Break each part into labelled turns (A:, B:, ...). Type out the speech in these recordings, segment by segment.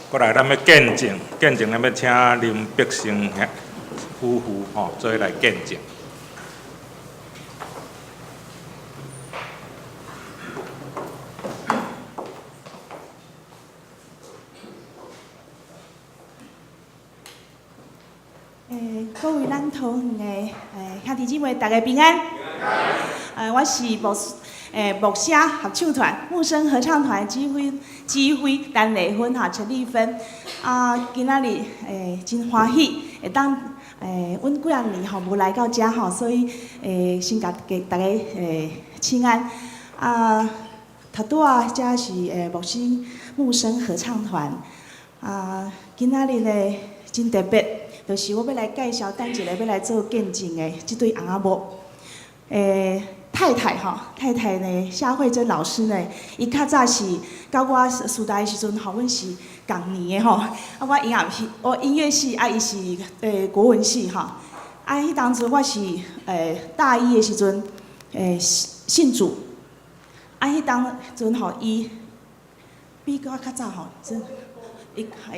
A: 过来，咱要见证，咱要请林北生夫妇做来见证。
B: 各位咱桃园的兄弟姊妹，大家平安。我是木声合唱团、木声合唱团指挥陈丽芬陈丽芬。今仔日真欢喜，会当阮几啊年无来到遮所以先甲大家请安。头拄遮是木声合唱团。今仔日呢真特别。就是我要来介绍，等一下要来做见证的这对翁仔某，太太呢，夏慧珍老师呢，伊较早是到我师大的时阵，阮是共年的我音乐系，伊是国文系迄当时我是大一的时阵，信主，迄当阵伊比我较早真。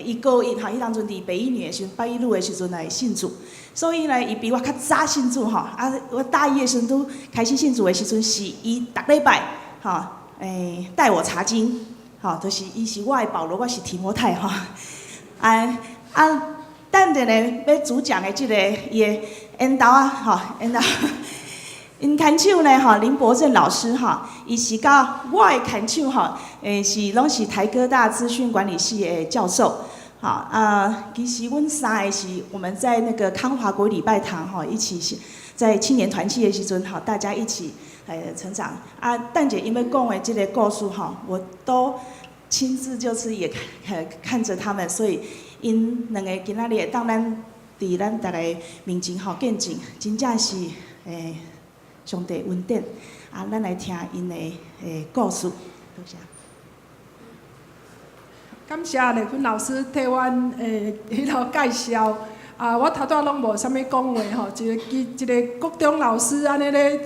B: 伊高一迄当阵伫北一女的时阵，北一女的时阵来信主，所以呢，伊比我较早信主我大一的时阵都开始信主的时阵，是伊逐礼拜带我查经，就是伊是我的保罗，我是提摩太等阵呢要主讲的即个伊的引导引导。因牵手呢，林伯正老师伊是甲我的牵手是拢是台科大资讯管理系的教授其实阮三个是我们在那个康华国礼拜堂一起在青年团契的时阵大家一起成长蛋姐因为讲的这个故事我都亲自就是也看着他们，所以因两个今仔日会当咱伫咱大家面前见证，真正是上帝恩典咱来听因的故事，多谢。
C: 感谢丽芬老师替阮迄落介绍我头拄拢无啥物讲话一个国中老师安尼咧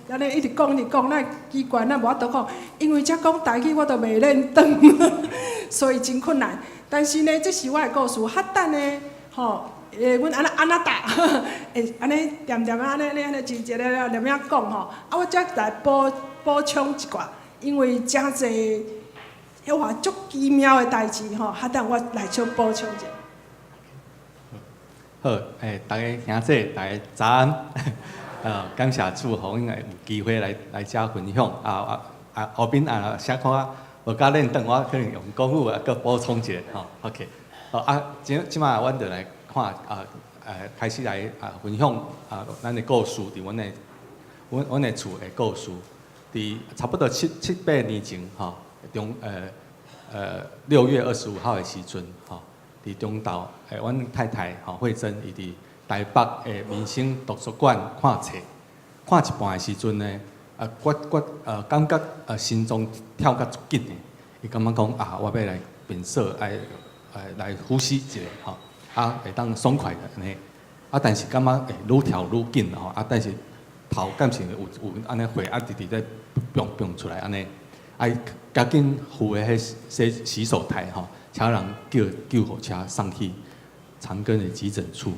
C: 安尼一直讲，那奇怪，那无法度讲，因为遮讲台语我都袂认得，所以真困难。但是呢，这是我的故事，较等呢阮安那答，安尼点安尼一个念念讲我则来补充一寡，因为真侪迄话足奇妙的代志较等我来小补充者。
D: 好，大家兄弟，大家早安。感谢祝福，因为有机会来遮分享后边写看无甲认得，我可能用国语搁补充一下OK， 即马阮就来看开始来分享咱的故事，伫阮的厝的故事，伫差不多七八年前6月25号的时阵伫中昼阮太太慧珍伊伫台北的民生图书馆看册，看一半的时阵呢，我感觉心脏跳甲足紧的，伊感觉讲我要来变色，来呼吸一下会当爽快的安尼，但是感觉愈跳愈紧但是头敢是有安尼血直在蹦出来安尼，赶紧赴的迄洗手台请人叫救护车送去长庚的急诊处。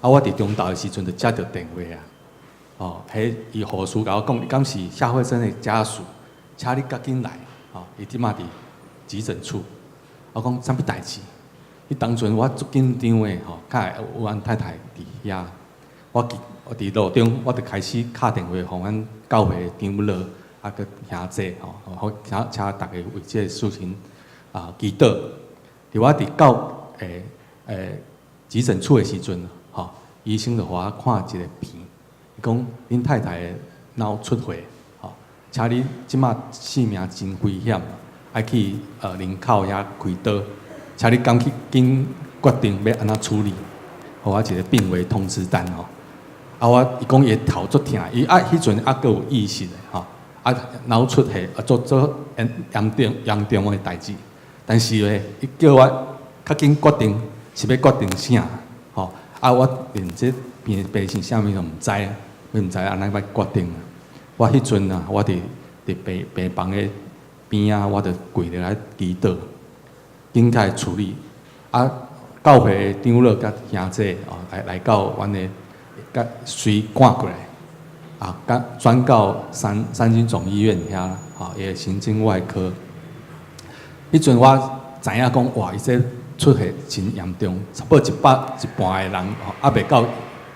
D: 我伫中昼的时阵就接到电话迄伊护士甲我讲，敢是夏慧珍的家属，请你赶紧来伊即马伫急诊处。我讲啥物代志？迄当阵我足紧张的甲有阮太太伫遐，我伫路中我就开始敲电话互阮教会的长老佮兄弟请大家为这个事情祈祷。伫我伫到急诊处的时阵医生就互我看一个片，伊讲恁太太的脑出血，请你即马性命真危险，爱去林口遐开刀，请你赶紧决定要安怎处理，互我一个病危通知单伊讲伊头足疼，伊迄阵阁有意识的脑出血做严重的代志。但是咧，伊叫我较紧决定是要决定啥，吼啊，我连这病是啥物都毋知啊，我毋知安怎要决定啊。我迄阵啊，我伫病房的边啊，我著跪落来祈祷，紧快处理。啊，教会的长老甲兄弟哦，来到阮的，甲随赶过来，啊，甲转到三军总医院遐啦，吼，伊的神经外科。迄阵我知影讲，哇，伊这出血真严重，差不多100半的人吼，还袂到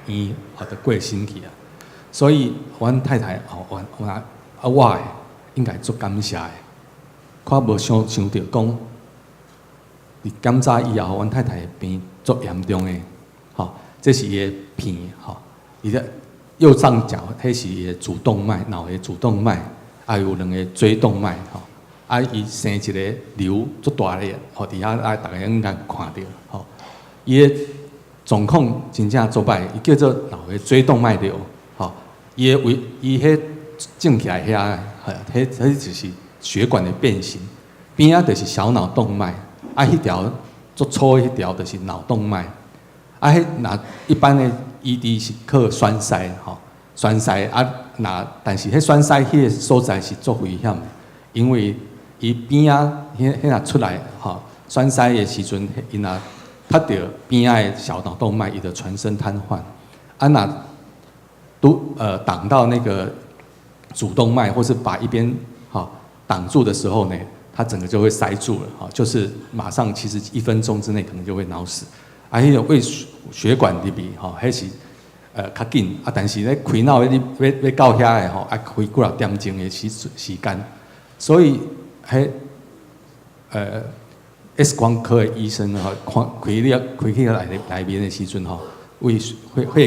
D: 院，吼，就过身去啊。所以，阮太太吼，我应该足感谢的，我无想到讲，伫检查以后，阮太太的病足严重的，吼，这是伊的片，吼，伊的右上角，迄是伊的主动脉，脑的主动脉，还有2个椎动脉，吼。啊，伊生一个瘤足大个，吼，伫遐大家应该看到，吼，伊个状况真正足歹，伊叫做脑的椎动脉瘤，吼，伊迄正起来遐，迄就是血管的变形，边仔就是小脑动脉，啊，迄条足粗迄条就是脑动脉，啊，迄若一般的 ED 是靠栓塞，吼，栓塞啊，但是迄栓塞迄个所在是足危险的，因为伊边仔迄若出来吼，栓塞的时阵，伊若踢到边仔的小脑动脉，伊就全身瘫痪。啊，若挡到那个主动脉，或是把一边挡住的时候呢，它整个就会塞住了，就是马上其实1分钟之内可能就会脑死。啊，迄种胃血管入面迄是较紧啊，但是咧开脑要到遐的啊开几啊点钟的时间，所以迄X 光科的医生开去内面的时阵胃血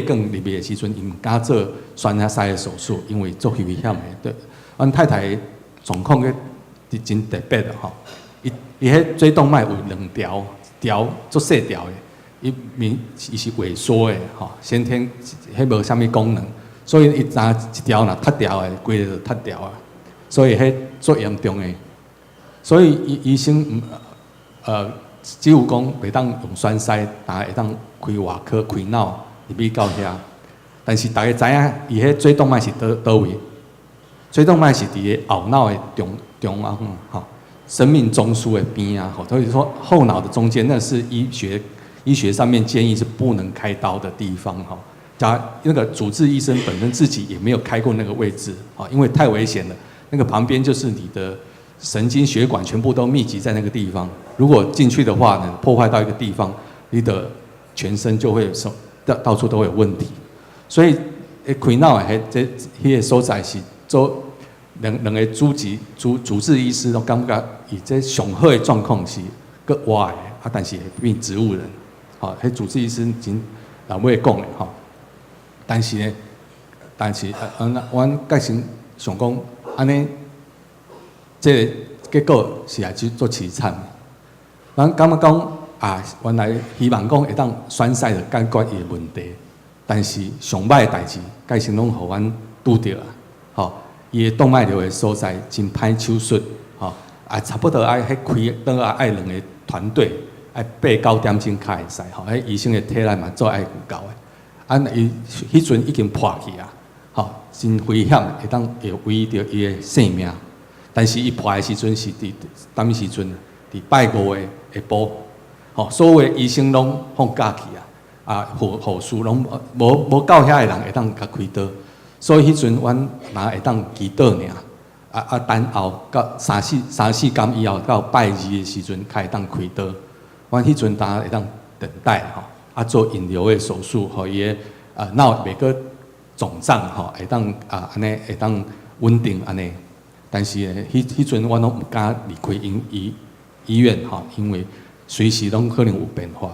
D: 管入面的时阵，伊毋敢做栓下塞的手术，因为足危险的。对，阮太太的状况是真特别的伊迄椎动脉有2条足细条的，伊是萎缩的先天迄无啥物功能，所以伊若一条若塌掉的，规个就塌掉啊，所以迄足严重的。所以医生只有讲袂当用栓塞，但会当开外科开脑入去到遐。但是大家知影，伊迄椎动脉是倒位？椎动脉是伫个后脑的中央生命中枢的边啊，所以说后脑的中间，那是医学上面建议是不能开刀的地方那个主治医生本身自己也没有开过那个位置因为太危险了。那个旁边就是你的神经血管全部都密集在那个地方，如果进去的话呢，破坏到一个地方，你的全身就会到处都会有问题。所以开脑的迄个所在是做两个主治医师都感觉伊这上好的状况是搁活的但是会变植物人迄主治医师真老尾讲的但是呢，阮个性想讲安尼。这个结果是也做凄惨的。咱感觉讲原来希望讲会当栓塞着解决伊的问题，但是上歹的代志，改成拢互阮拄着啊。伊的动脉瘤的所在真歹手术，差不多爱迄开刀爱2个团队，爱8、9点钟开会使，迄医生的体力嘛做爱有够的。伊迄阵已经破去啊，真危险，会危着伊的性命。但是伊破的时阵是伫当时阵，伫拜5的下晡，所有的医生拢放假去护士拢无到遐的人会当甲开刀，所以迄阵阮会当祈祷尔，等后到3、4天以后到拜2的时阵，才会当开刀。阮迄阵会当等待做引流的手术，互伊的脑袂个肿胀会当安尼会当稳定安尼。但是呢，迄阵我拢毋敢离开医院因为随时拢可能有变化。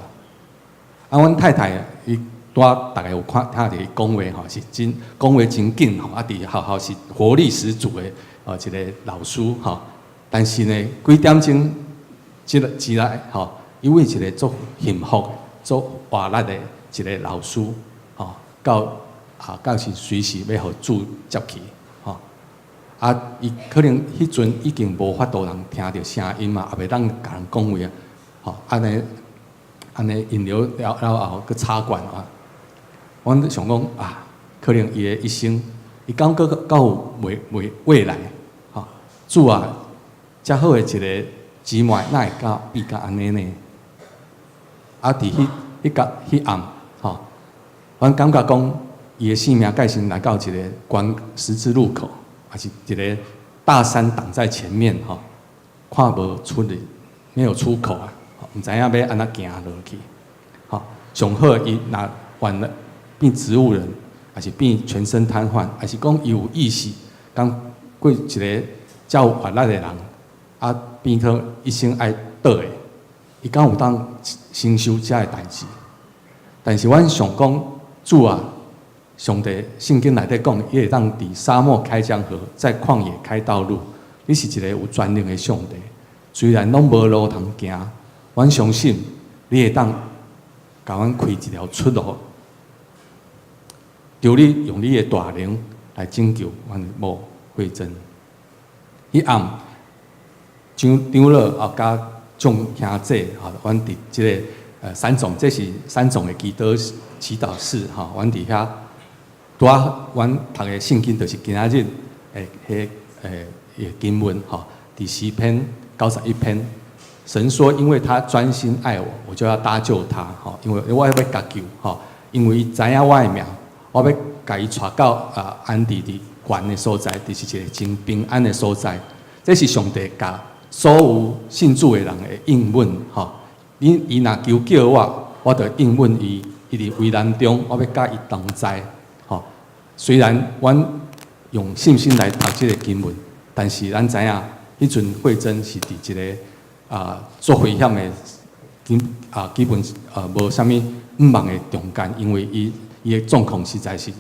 D: 阮太太伊大概有听着伊讲话是真讲话真紧伫学校是活力十足的一个老师但是呢，几点钟起来因为一个足幸福、足活力的一个老师到是随时要互主接去伊可能迄阵已经无法度人听到声音嘛，也袂当甲人讲话啊，吼，安尼引流了后，佮插管啊，阮想讲啊，可能伊的一生，伊感觉到有未来，吼，主啊，遮好的一个姊妹，哪会变甲安尼呢？啊，伫迄暗，吼，阮感觉讲，伊的性命改成来到一个关十字路口。还是一个大山挡在前面，吼，看无出路，没有出口啊，唔知影要安怎行落去，吼，上好伊若患了变植物人，还是变全身瘫痪，还是讲伊有意识，讲过一个较有活力的人，啊，变成一生爱倒的，伊敢有当承受遮个代志？但是阮想讲，主啊。上帝圣经内底讲，伊会当伫沙漠开江河，在旷野开道路。你是一个有全能的上帝，虽然拢无路通行，阮相信你会当甲阮开一条出路。求你用你的大能来拯救阮某慧珍。迄暗长老后加众兄弟，吼，阮伫即个三总，这是三总的祈祷室，吼，阮伫遐。拄啊，阮读的圣经就是今仔日经文吼，第10篇91篇，神说，因为他专心爱我，我就要搭救他，吼，因为我要甲救，吼，因为伊知影我的名，我要甲伊带到安置伫悬的所在，就是一个真平安的所在。这是上帝甲所有信主的人的应允，吼，伊若求叫我，我就应允伊，伊伫危难中，我要甲伊同在。虽然阮用信心来读这个经文，但是咱知影，迄阵慧珍是伫一个做危险的基本无啥物毋茫的中间，因为伊的状况实在是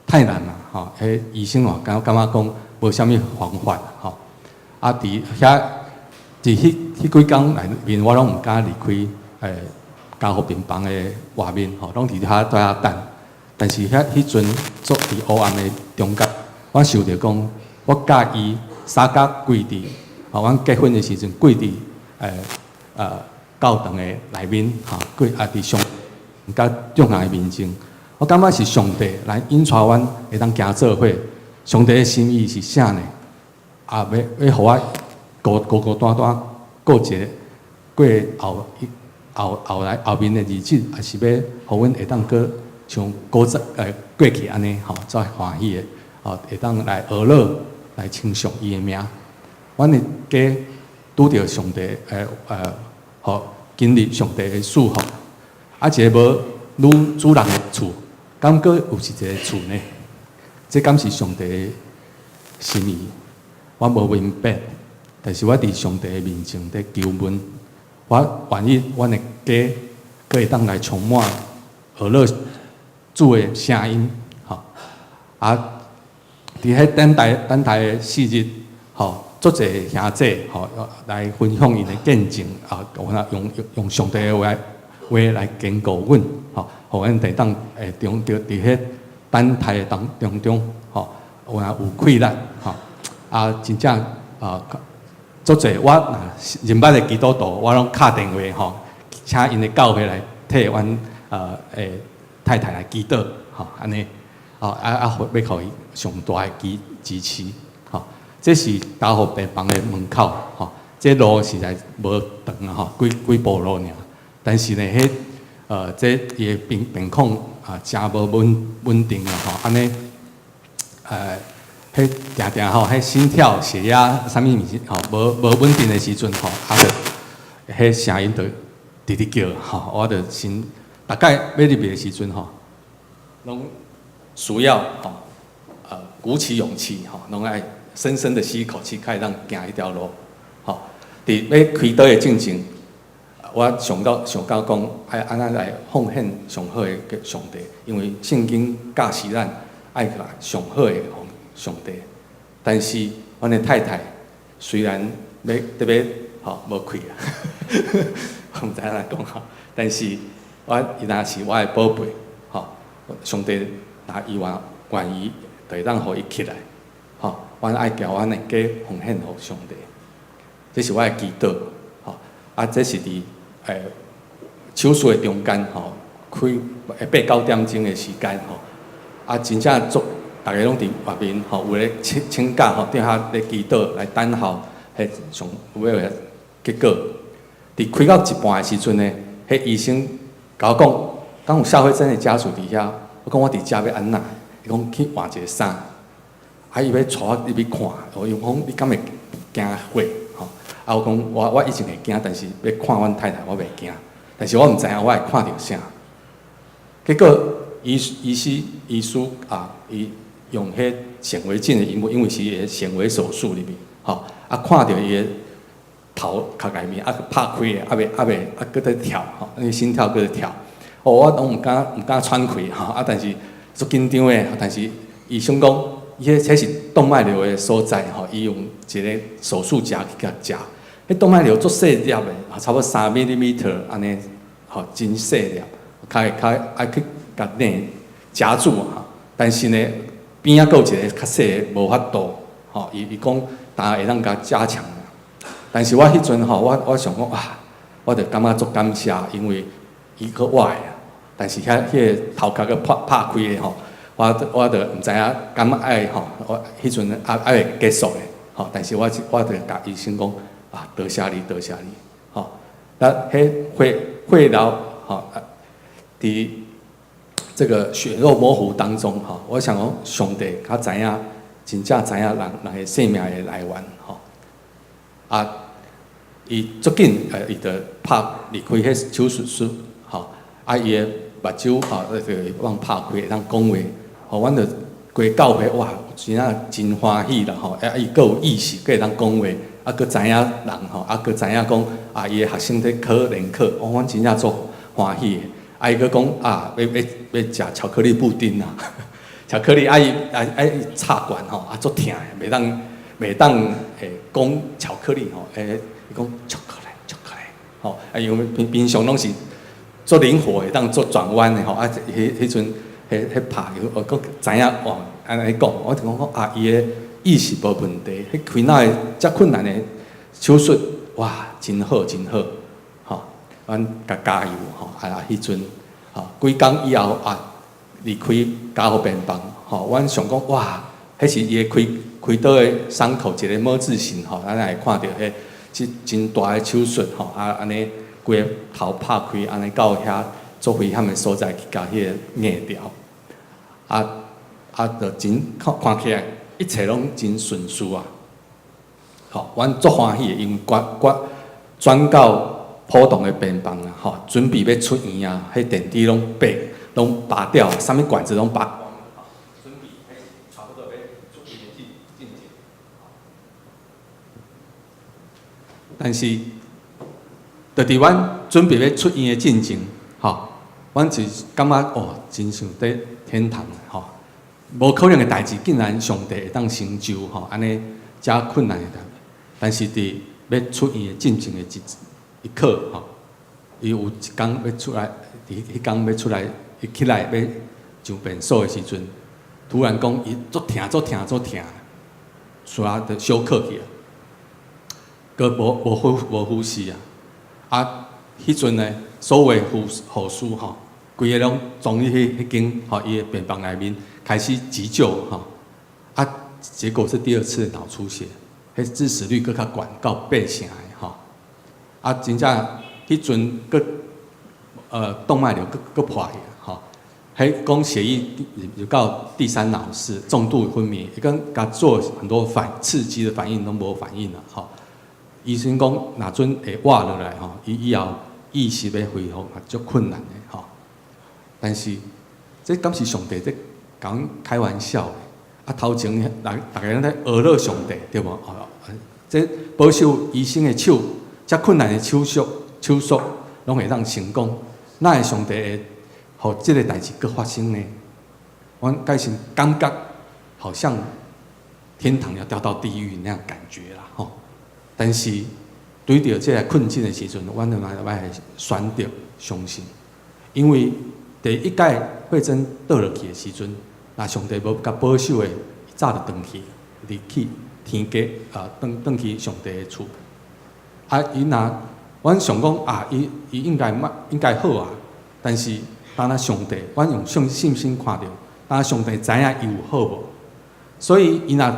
D: 太难啦，吼，迄医生也感觉讲无啥物方法，吼，啊，伫迄几工内面，我拢毋敢离开加护病房的外面，吼，拢伫遐在遐等。但是迄阵做伫黑暗的中间，我想着讲，我甲伊三甲跪伫，吼，阮结婚的时阵跪伫教堂的内面，吼，跪伫上甲众人的面前，我感觉是上帝来引带阮会当行做伙，上帝的心意是啥呢？要互我孤单过一个后面的日子，也是要互阮会当过。像过去安尼吼，再欢喜的吼，会当来娱乐来称颂伊的名。阮的家拄着上帝吼经历上帝的祝福，啊一个无女主人的厝，敢阁有一个厝呢？这敢是上帝的心意？我无明白，但是我伫上帝的面前在求问，我愿意阮的家可以当来充满娱乐。主的声音，吼，伫迄等待的4日，吼，足侪兄弟，吼，来分享因的见证，用上帝的话来坚固阮，吼，互阮地当伫迄等待的当中，吼，有气力，吼，真正足侪我认捌的基督徒，我拢敲电话，吼，请因的教会来替阮太太来祈祷，吼，安尼，要互伊上大的支持，吼，这是加护病房的门口，吼，这路实在无长啊，吼，几步路尔，但是呢，这伊的病况真无稳定啊，吼，安尼，定定吼，心跳、血压、啥物物事，吼，无稳定的时阵，吼，声音就直叫，吼，我就先。大概要入去的时阵吼，拢需要鼓起勇气吼，拢爱深深的吸一口气，开始让行一条路吼。伫要开刀的进前，我想到讲，爱安怎来奉献上好的上帝，因为圣经教示咱爱来上好的上帝。但是阮的太太虽然特别吼无开啊，我毋知影来讲吼，但是。伊若是我的宝贝，吼，上帝若伊愿意，就会当互伊起来，吼，阮爱交阮的家奉献互上帝，这是我的祈祷，吼。啊，这是伫手术的中间，吼，开8、9点钟的时间，吼。啊，真正足，大家拢伫外面，吼，有咧请假，吼，踮遐咧祈祷来等候迄上有诶结果。伫开到一半的时阵呢，迄医生甲我讲，敢有夏慧珍的家属伫遐，我讲我伫遮要安怎？伊讲去换一个衫，啊，伊要带我入去看，伊讲你敢会惊血？吼，啊，我讲我以前会惊，但是要看阮太太我袂惊，但是我毋知影我会看到啥。结果医师啊，伊用迄显微镜的荧幕，因为是个显微手术入面，吼，啊，看到伊个头壳内面啊拍开的，搁在跳，吼，那心跳搁在跳，哦，我拢毋敢喘气，吼，啊，但是足紧张的，但是医生讲，伊迄是动脉瘤的所在，吼，伊用一个手术夹去甲夹，迄动脉瘤足细粒的，差不多3 mm 安尼，吼，真细粒，爱去甲内夹住哈，但是呢，边仔佫有一个较细的无法度，吼，伊讲当会当甲加强。但是我迄阵吼，我想讲啊，我着感觉足感谢，因为伊佫活的，但是迄个头壳佫拍开的吼，我着毋知影敢爱吼，我迄阵爱会结束的吼，但是我着甲医生讲啊，多谢你，吼，那迄会疗吼，伫这个血肉模糊当中吼，我想讲上帝较知影，真正知影人的生命的来源吼，啊。伊足紧，伊着离开迄手术室，吼，啊，伊个目睭吼，往拍开，会当讲话，吼，阮着规教会哇，真正真欢喜啦，吼，啊，伊佫有意识，佫会当讲话，啊，佫知影人吼，啊，佫知影讲啊，伊个学生伫考联考，哦，阮真正足欢喜的，啊，伊佫讲啊，要食巧克力布丁啊，巧克力啊伊插管吼，啊，足疼的，袂当讲巧克力吼，伊讲巧克力，吼，啊，因为平常拢是做灵活的，当做转弯的吼，啊，迄阵迄拍，我佫知影哦，安尼讲，我就讲啊，伊的意识无问题，迄开脑的遮困难的手术，哇，真好，吼，阮甲加油吼，啊，迄阵吼，几工以后啊，离开加护病房，吼，阮想讲哇，迄是伊个开刀的伤口一个么字形吼，咱会看到迄。真大的手术吼，啊安尼规个头拍开，安尼到遐做危险的所在去甲迄个硬掉，就真看起来一切拢真顺遂啊！吼，阮足欢喜的，因为转到普通的病房啊，吼，准备要出院啊，迄电梯拢拔掉，啥物管子拢拔。但是，就伫阮准备要出院的进程，吼，阮就感觉哦，真像伫天堂吼，无可能的代志，竟然上帝会当成就吼，安尼遮困难的代志。但是伫要出院的进程的一刻吼，伊有一天要出来，伫迄天要出来，伊起来要上便所的时阵，突然讲伊足疼，所以就休克去了。佮无呼吸啊！啊，迄阵呢，所有护士吼，规个拢装入迄间吼伊个病房内面，开始急救吼。啊，结果是第2次脑出血，迄致死率佫较悬到8%的吼。啊，真正迄阵佫动脉瘤佫破去吼。迄讲血液入到第3脑室，重度昏迷，伊讲甲做很多刺激的反应拢无反应啦吼。医生讲，若准会活落来吼，伊以后意识要恢复也足困难的吼。但是，这敢是上帝在甲阮开玩笑的？啊，头前大家拢在讹乐上帝，对无？这保守医生的手，遮困难的手术，拢会当成功，哪会上帝会互这个代志佫发生呢？阮改成感觉好像天堂要掉到地狱那样感觉啦吼。但是对着这个困境的时阵，阮就要选择相信，因为第一届慧珍倒落去的时阵，若上帝无甲保守的，早就转去，入去天家转去上帝的厝。伊若阮想讲伊应该好啊，但是当那上帝，阮用信心看到，当上帝知影伊有好无，所以伊若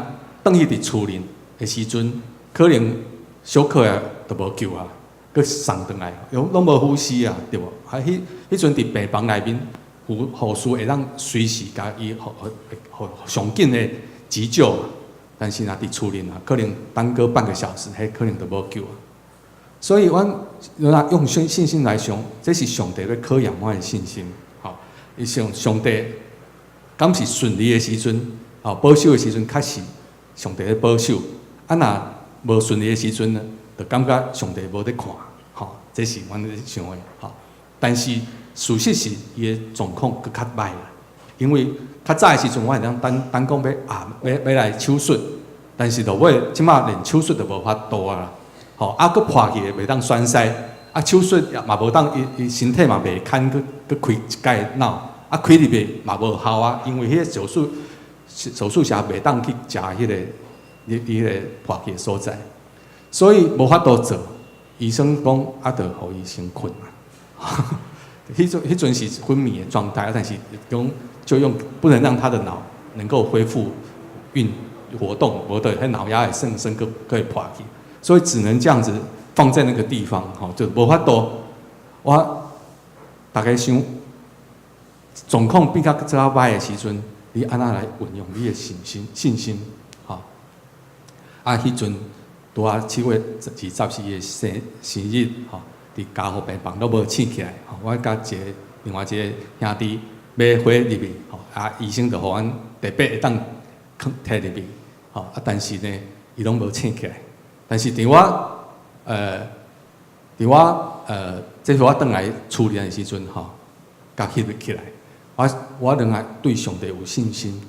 D: 转去伫厝里的时阵，可能小可啊都无救啊，佮送转来，拢无呼吸啊，对无？迄阵伫病房内面，护士会当随时甲伊上紧的急救，但是若伫厝里可能等个半个小时，迄可能都无救啊。所以，阮若用信心来想，这是上帝要考验我的信心。好，伊上帝敢是顺利的时阵，保守的时阵，确实上帝咧保守；若无顺利的时阵呢，就感觉上帝无咧看。好，这是阮咧想的。好，但是事实是伊的状况佫较歹啦，因为较早的时阵，我会当讲要来手术，但是到尾即马连手术都无法度啊。吼，佫破去袂当栓塞，手术也嘛无当，伊身体嘛袂堪佫开一界脑，开入去嘛无效啊，因为迄个手术匣袂当去食迄个破去的所在，所以无法度做。医生讲就互伊先困嘛，迄阵是昏迷的状态，但是就用不能让他的脑能够恢复活动，无的迄脑压会生可以破去。所以只能这样子放在那个地方，就无法度。我大概想，状况比较歹的时阵，你安怎来运用你的信心，迄阵拄7月24日的生日，伫家护病房都无醒起来，我甲另外一个兄弟买火入去，医生就互阮特别会当摕入去，但是呢，伊拢无醒起来。但是伫我这是我转来厝里的时阵，甲起来，我仍然对上帝有信心，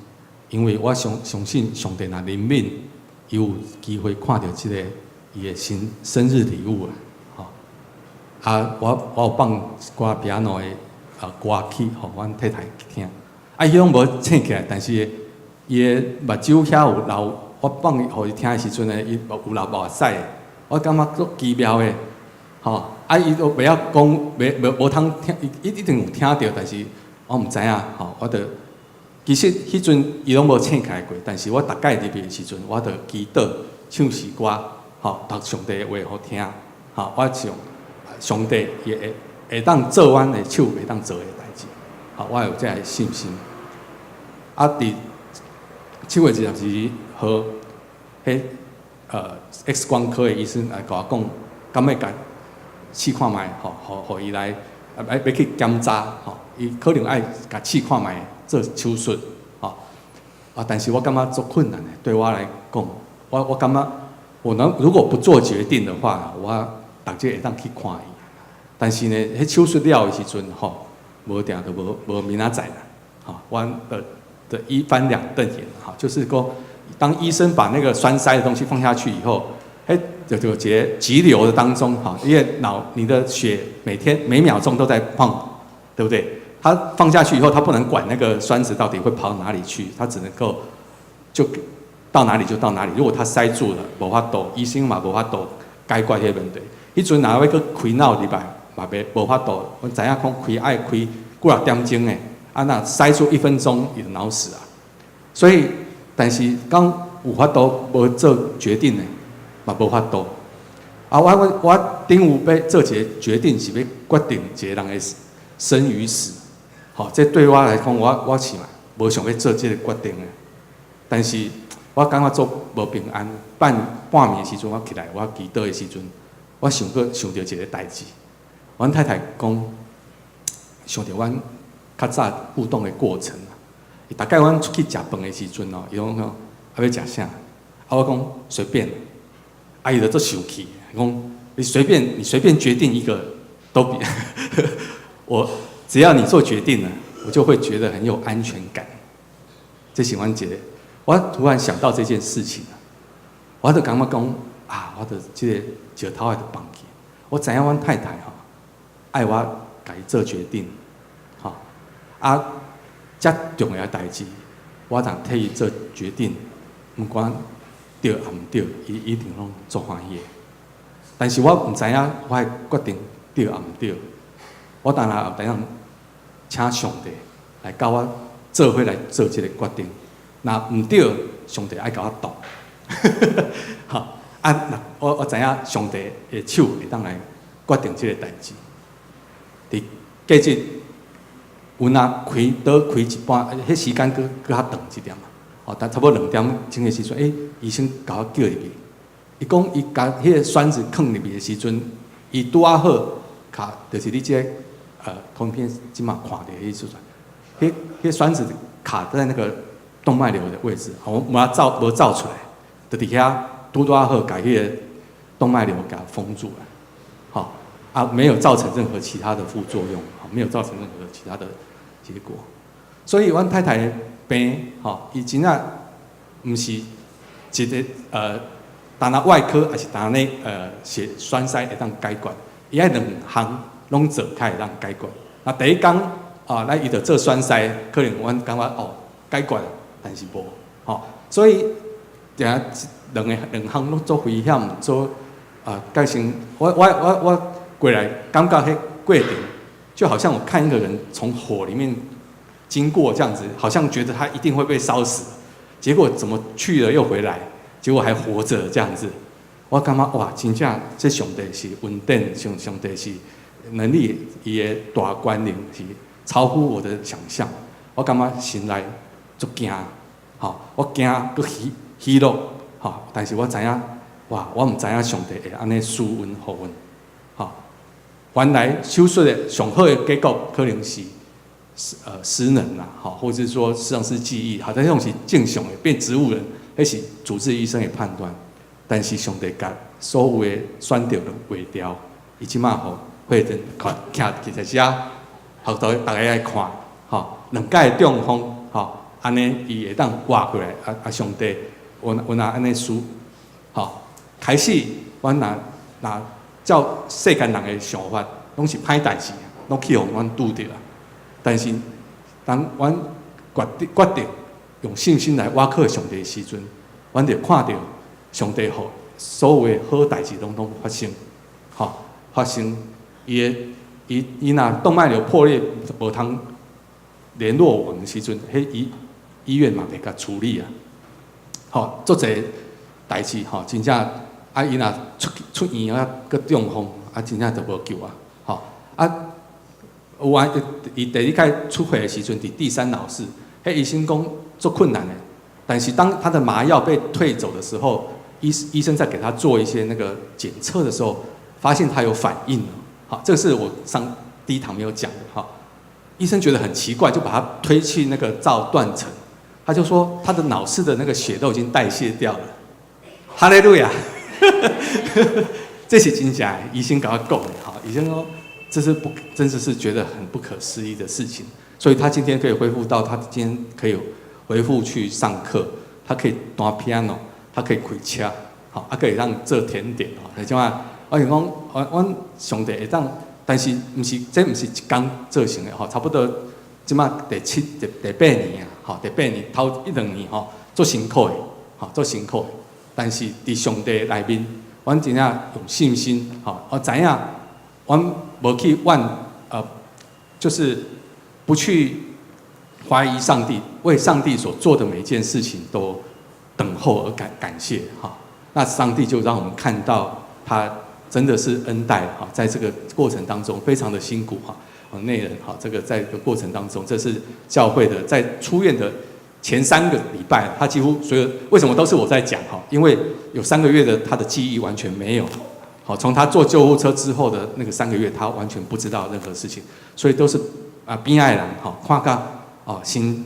D: 因为我相信上帝若怜悯，伊有机会看到即个伊的生日礼物啊！我有放一寡 piano 的歌曲，互阮太太听，伊拢无醒起来，但是伊的目睭遐有流。我放互伊听的时阵呢，伊有流目屎，我感觉足奇妙的，伊都袂晓讲，无通听，伊一定有听到，但是我毋知影，我着其实迄阵伊拢无醒起来过，但是我逐摆入去的时阵，我着祈祷、唱诗歌，读上帝的话好听，我上帝也会当做阮的手会当做的代志，我有这个信心。伫7月22日。和X 光科的医生来甲我讲，敢要甲试看卖，互伊来要去检查，伊可能爱甲试看卖做手术，但是我感觉足困难的，对我来讲，我感觉如果不做决定的话，我逐日会当去看伊，但是呢，迄手术了的时阵，无定就无明仔载啦，我的一翻两瞪眼，就是讲。当医生把那个栓塞的东西放下去以后，就急流的当中，因为你的血每秒钟都在放，对不对？他放下去以后，他不能管那个栓子到底会跑哪里去，他只能够就到哪里就到哪里。如果他塞住了，无法度，医生嘛无法度解决迄个问题。迄阵若要去开脑入来，嘛无法度。我知影讲爱开几啊点钟的，那塞住1分钟，伊就脑死啊。所以。但是，刚有法度无做决定的，嘛无法度。我顶有要做一个决定，是要决定一个人的生与死。这对我来讲，我是嘛无想要做这个决定的。但是，我感觉做无平安。半暝的时阵，我起来，我祈祷的时阵，我想到一个代志。阮太太讲，想到阮较早互动的过程。大概阮出去食饭的时阵伊讲要食啥？我讲随便，伊就做生气，讲你随便决定一个都比只要你做决定了，我就会觉得很有安全感。这是阮一个，我突然想到这件事情，我就感觉讲我就这个石头就放弃。我知影阮太太爱我家己做决定，遮重要的代志，我通替伊做决定，毋管对也毋对，伊一定拢足欢喜的。但是我毋知影我的决定对也毋对，我当然后等下请上帝来教我做伙来做这个决定。若毋对，上帝爱甲我导。好，我知影上帝的手会当来决定这个代志。伫假日有若开一半，迄时间搁较长一点嘛。哦，但差不多2点钟的时阵，医生甲我叫入去，伊讲伊甲迄个栓子放入去的时阵，伊拄啊好卡，就是你这图片即马看到的时阵，迄栓子卡在那个动脉瘤的位置，我无照出来，就伫遐拄啊好，把迄个动脉瘤给它封住了，好没有造成任何其他的副作用，没有造成任何其他的结果。所以，阮太太的病，伊真正毋是一个单那外科，还是单那血栓塞会当解决，伊爱2项拢做，才会当解决。那第一天咱伊着做栓塞，可能阮感觉解决了，但是无，所以两项拢做危险，做改成我过来感觉迄过程，就好像我看一个人从火里面经过这样子，好像觉得他一定会被烧死，结果怎么去了又回来，结果还活着这样子。我感觉哇，真正这上帝是稳定，上帝是能力，伊的大权能是超乎我的想象。我感觉心内足惊，我惊佫喜乐，但是我知影，哇，我毋知影上帝会安尼施恩予阮，原来手术的上好的结果可能是失能啦，或者是说丧失记忆，但迄种是正常的，变植物人，迄是主治医生的判断。但是上帝甲所有的选择都画掉，伊即马会诊徛在遮，互大家来看，2届的中风，安尼伊会当活过来，上帝有若安尼输，开始阮若照世间人的想法，拢是歹代志，拢去互阮拄着。但是当阮决定用信心来挖靠上帝的时阵，阮就看到上帝互所有的好代志拢发生，发生伊若动脉瘤破裂无通联络我们的时阵，迄医院嘛袂甲处理啊，做一个代志真正伊若出院佫中风真正就无救有伊第2届出会的时阵，伫第3脑室，迄医生讲足困难的。但是当他的麻药被退走的时候，医生在给他做一些那个检测的时候，发现他有反应了。这个是我上第1堂没有讲的。医生觉得很奇怪，就把他推去那个照断层，他就说他的脑室的那个血都已经代谢掉了。哈利路亚！这是真假的，医生跟他讲的。医生说这是真的是觉得很不可思议的事情。所以他今天可以恢复到，他今天可以恢复去上课，他可以弹 piano， 他可以开车，可以让做甜点。就这样，我是讲，阮上帝会当，但是这不是一天做成的，差不多即马第8年啊，第8年头1-2年做辛苦的，做辛苦的。但是伫上帝内面，阮真正用信心，我知影，阮无去就是不去怀疑上帝，为上帝所做的每一件事情都等候而感谢那上帝就让我们看到他真的是恩待在这个过程当中非常的辛苦内人这个在这个过程当中，这是教会的在出院的前3个礼拜，他几乎所有为什么都是我在讲因为有3个月的他的记忆完全没有。从他坐救护车之后的那个3个月，他完全不知道任何事情，所以都是边仔的人看到心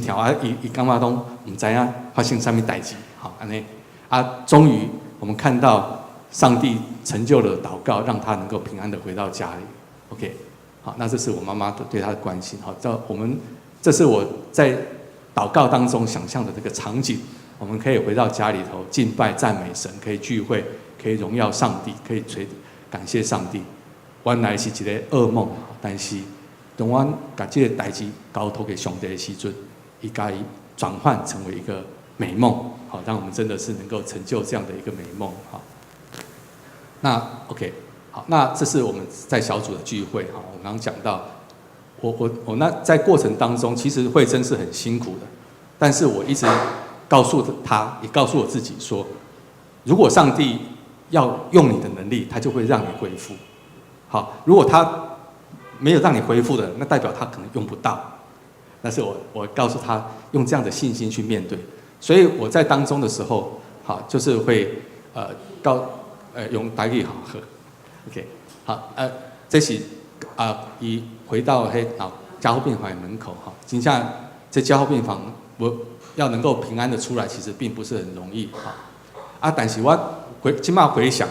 D: 跳伊感觉拢唔知影发生什么代志安尼终于我们看到上帝成就了祷告，让他能够平安的回到家里。OK， 那这是我妈妈对他的关心这是我在祷告当中想象的这个场景，我们可以回到家里头敬拜赞美神，可以聚会。可以荣耀上帝，可以感谢上帝。原来是一个噩梦，但是当阮把这个代志交托给上帝的时阵，伊甲伊转换成为一个美梦，好，让我们真的是能够成就这样的一个美梦，好。那 OK， 好，那这是我们在小组的聚会，哈，我刚刚讲到，我那在过程当中，其实慧珍是很辛苦的，但是我一直告诉他，也告诉我自己说，如果上帝要用你的能力，他就会让你恢复。好，如果他没有让你恢复的，那代表他可能用不到。但是我告诉他，用这样的信心去面对。所以我在当中的时候，好，就是会用台语好喝 ，OK， 好，这是伊回到加护病房的门口哈，真正这加护病房我要能够平安的出来，其实并不是很容易哈。但是我即马回想，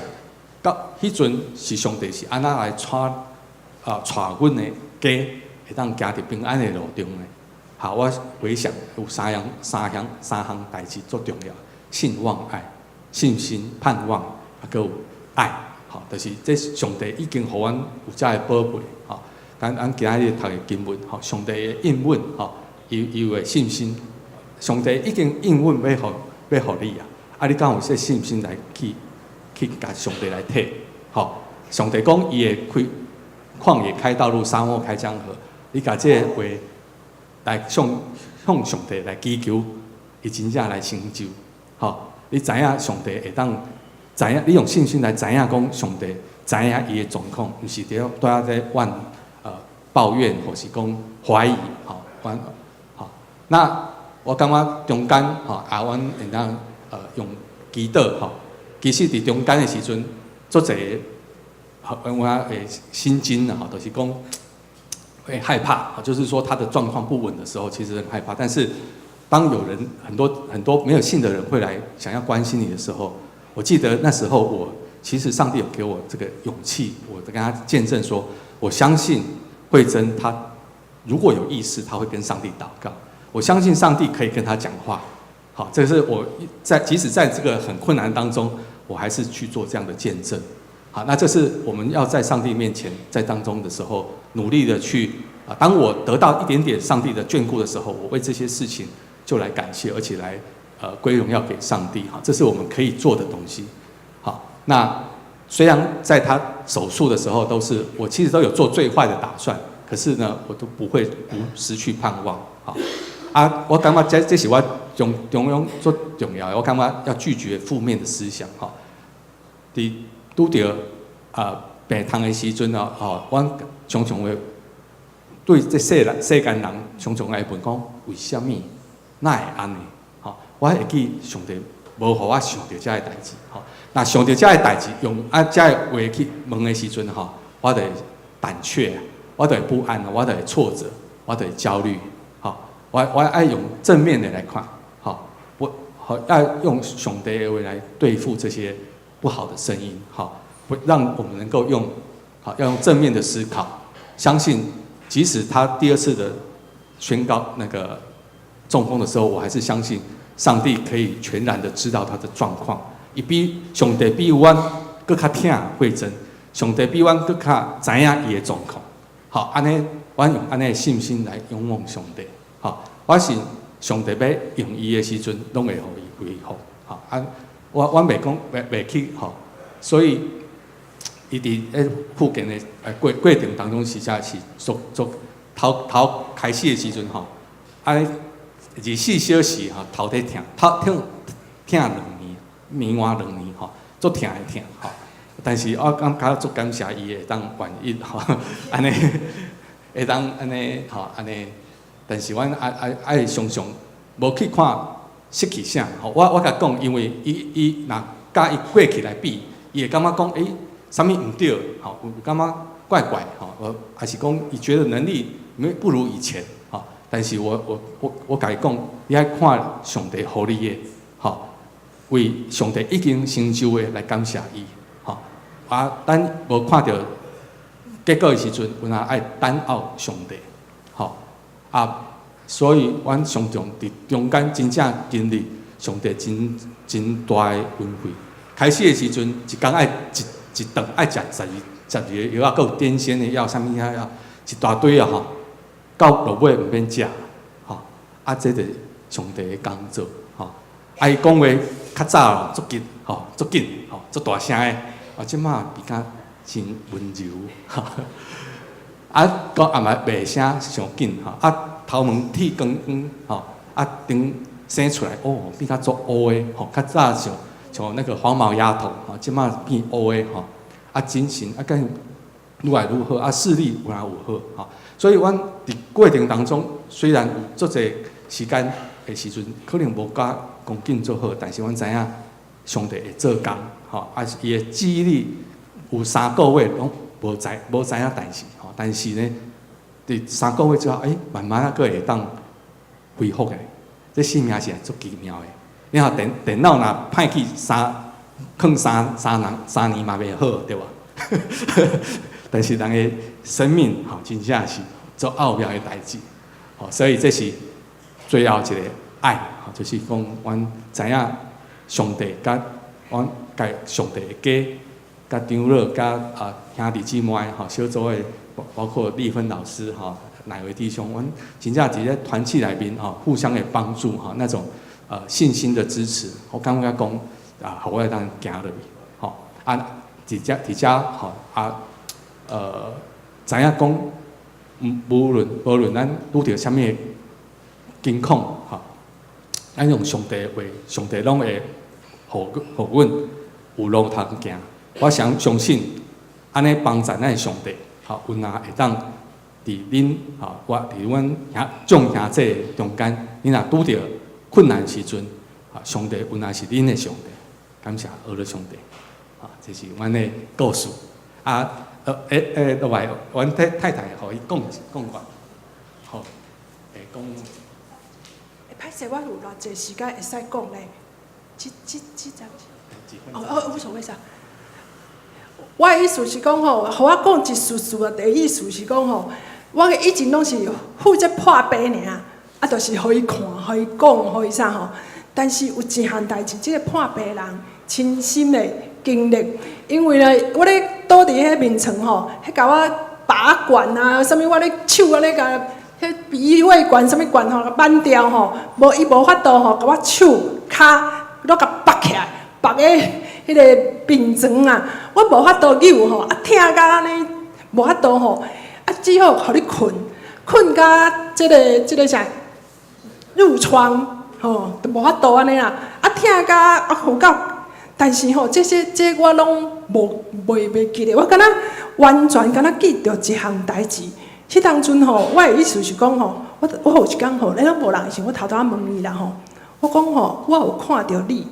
D: 到迄阵是上帝是安那来带阮的家会当行伫平安的路中的。好，我回想有三项代志最重要：信、望、爱。信心、盼望，还有爱，好，就是这上帝已经互阮有遮个宝贝，好，咱今仔日读的经文，好，上帝的应允，好，伊的信心，上帝已经应允要互你啊，你敢有这信心来去甲上帝来摕，好，上帝讲伊会旷野开道路，沙漠开江河，你甲这个话来向上帝来祈求，伊真正来成就，好。你知影上帝会当知影，你用信心来知影讲上帝知影伊的状况，毋是伫在抱怨或是讲怀疑，好，好。那我感觉中间阮会当用祈祷吼，其实伫中间的时阵，做者我诶心惊啊，就是讲会害怕，就是说他的状况不稳的时候，其实很害怕，但是。当有人很多没有信的人会来想要关心你的时候，我记得那时候其实上帝有给我这个勇气，我跟他见证说，我相信慧珍她如果有意识，她会跟上帝祷告，我相信上帝可以跟她讲话。好，这是我即使在这个很困难当中，我还是去做这样的见证。好，那这是我们要在上帝面前在当中的时候，努力的去当我得到一点点上帝的眷顾的时候，我为这些事情。就来感谢，而且来归荣耀给上帝哈，这是我们可以做的东西。好，那虽然在他手术的时候我其实都有做最坏的打算，可是呢，我都不会失去盼望。好我感觉这是我中央最重要的，我感觉要拒绝负面的思想哈。伫拄着病痛的时阵我常常会对这世间人常常会问讲，为什么？哪会安尼？好，我会记上帝无互我想到遮个代志。好，那想到遮个代志，用遮个话去问的时阵，我就会胆怯，我就会不安，我就会挫折，我就会焦虑。好，我爱用正面的来看。好，要用上帝的话来对付这些不好的声音。好，让我们能够要用正面的思考，相信即使他第二次的宣告那个。中风的时候，我还是相信上帝可以全然的知道他的状况，上帝比阮更较疼慧珍，上帝比阮更较知影伊的状况。好，安尼，阮用安尼的信心来仰望上帝。好，我是上帝要用伊的时阵，拢会互伊恢复。好，我袂讲袂去吼，所以伊伫附近的过程当中，实在是头开始的时阵吼，24小时头在疼2年外2年足疼的疼但是我感觉足感谢伊会当愿意安尼会当安尼安尼，但是阮爱常常无去看失去啥我甲讲，因为伊若甲伊过去来比，伊会感觉讲啥物毋对有感觉怪怪还是讲伊觉得能力不如以前。但是我甲伊讲，你爱看上帝互你的，为上帝已经成就的来感谢伊，等无看到结果的时阵，阮也爱等候上帝，所以阮常常伫中间真正经历上帝真大的恩惠。开始的时阵，一工爱一顿爱食12个药还有癫痫的药，啥物药一大堆到落尾毋免食，这就是上帝的工作，伊讲话较早足紧，吼，足紧，吼，足大声诶。即马比较真温柔，吼。到暗暝骂声上紧，吼。头毛剃光光，吼。顶生出来，变较足乌诶，吼。较早像那个黄毛丫头，吼，即马变乌诶，吼。精神更愈来愈好，视力有来有好，吼。所以，阮伫过程当中，虽然有足侪时间的时阵，可能无甲讲紧做好，但是阮知影上帝会做工，吼，伊的记忆力有3个月拢无知影代志，吼。但是呢，伫3个月之后，慢慢佫会当恢复诶。这性命是足奇妙诶。你看电脑若歹去放3年嘛袂好，对吧？但是人的生命，吼，真正是做奥妙的代志，吼，所以这是最后一个爱，吼，就是讲，阮知影上帝甲阮甲上帝的家，甲长老，甲兄弟姊妹，吼，小组的，包括丽芬老师，吼，乃为弟兄，阮真正伫咧团契内面，吼，互相的帮助，吼，那种信心的支持，我感觉讲互我当行落去，吼，伫遮吼知影讲，无论咱拄着啥物境况，吼，咱用上帝的话，上帝拢会互阮有路通行。我相信，安尼帮助咱的上帝，吼，有哪会当伫恁吼，伫阮众兄弟中间，你若拄着困难时阵，上帝有哪是恁的上帝，感谢阿拉上帝。这是阮的故事。落来，阮太太互伊讲话，好，会讲。
C: 歹势，我有偌济时间会使讲咧？几张？无所谓啥。我的意思是讲吼，互我讲一句啊，第一意思是讲吼，我以前拢是负责破病尔，就是互伊看、互伊讲、互伊啥吼。但是有一项代志，即个破病人亲身的经历，因为呢，我咧倒伫迄眠床吼，迄甲我拔管啊，啥物我咧手安尼甲迄鼻胃管啥物管吼挽掉吼，伊无法度吼，甲我手骹拢甲拔起来，拔个迄个病床啊，我无法度扭吼，疼甲安尼无法度吼，只好互你困甲即个啥褥疮吼，都无法度安尼啦，疼甲好到。但是吼，这我拢袂记咧，我敢若完全敢若记着一项代志。迄当阵吼，我的意思是讲吼，我有一工吼，咱拢无人的时候，我偷偷问伊啦吼，我讲吼，我有看到你。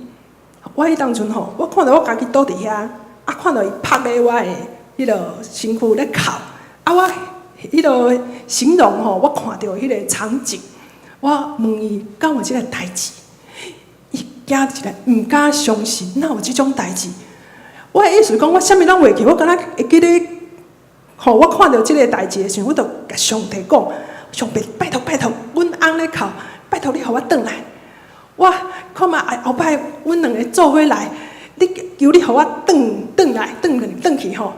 C: 我迄当阵吼，我看到我家己倒伫遐，看到伊拍咧我的迄落身躯咧哭，我迄落形容吼，我看到迄个场景，我问伊敢有即个代志？惊一个，毋敢相信，哪有即种代志？我的意思讲，我啥物拢袂记，我敢若会记咧。吼，我看到即个代志的时候，我就甲上帝讲：上帝，拜托，阮翁咧哭，拜托你互我转来。我看嘛，后摆阮两个做伙来，你求你互我转来，转去吼。